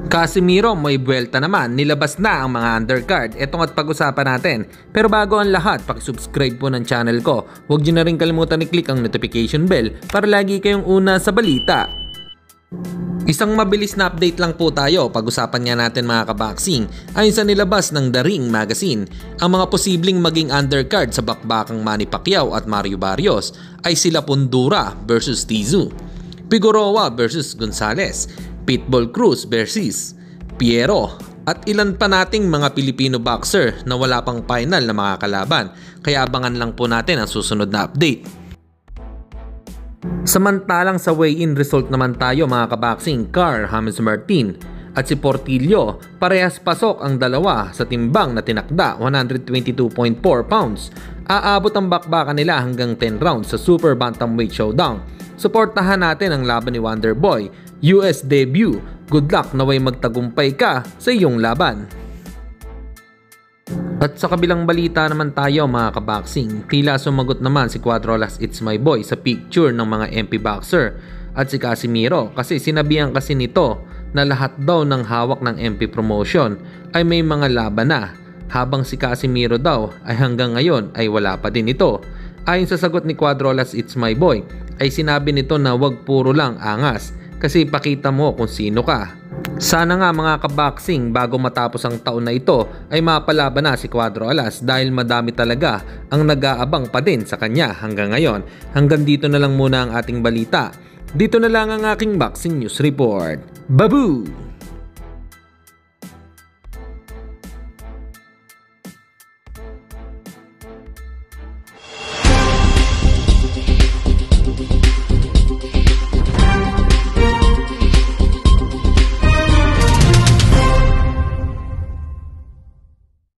Casimiro, may buwelta naman, nilabas na ang mga undercard. Ito nga't pag-usapan natin. Pero bago ang lahat, pakisubscribe po ng channel ko. Huwag nyo na rin kalimutan i-click ang notification bell para lagi kayong una sa balita. Isang mabilis na update lang po tayo. Pag-usapan nga natin mga kaboxing, ayon sa nilabas ng The Ring Magazine, ang mga posibleng maging undercard sa bakbakang Manny Pacquiao at Mario Barrios ay sila Pundura versus Tizu, Figueroa versus Gonzalez, Pitbull Cruz versus Piero, at ilan pa nating mga Pilipino boxer na wala pang final na mga kalaban. Kaya abangan lang po natin ang susunod na update. Samantalang sa weigh-in result naman tayo mga kaboxing, Carl James Martin at si Portillo, parehas pasok ang dalawa sa timbang na tinakda 122.4 pounds. Aabot ang bakbakan nila hanggang 10 rounds sa Super Bantamweight Showdown. Suportahan natin ang laban ni Wonderboy, US debut. Good luck, naway magtagumpay ka sa iyong laban. At sa kabilang balita naman tayo mga kaboxing, tila sumagot naman si Cuadrolas It's My Boy sa picture ng mga MP boxer at si Casimiro, kasi sinabihan kasi nito na lahat daw ng hawak ng MP promotion ay may mga laban na, habang si Casimiro daw ay hanggang ngayon ay wala pa din ito. Ayon sa sagot ni Cuadrolas It's My Boy, ay sinabi nito na wag puro lang angas, kasi pakita mo kung sino ka. Sana nga mga kaboxing, bago matapos ang taon na ito ay mapalaban na si Cuadrolas, dahil madami talaga ang nag-aabang pa din sa kanya hanggang ngayon. Hanggang dito na lang muna ang ating balita. Dito na lang ang aking boxing news report. Babu!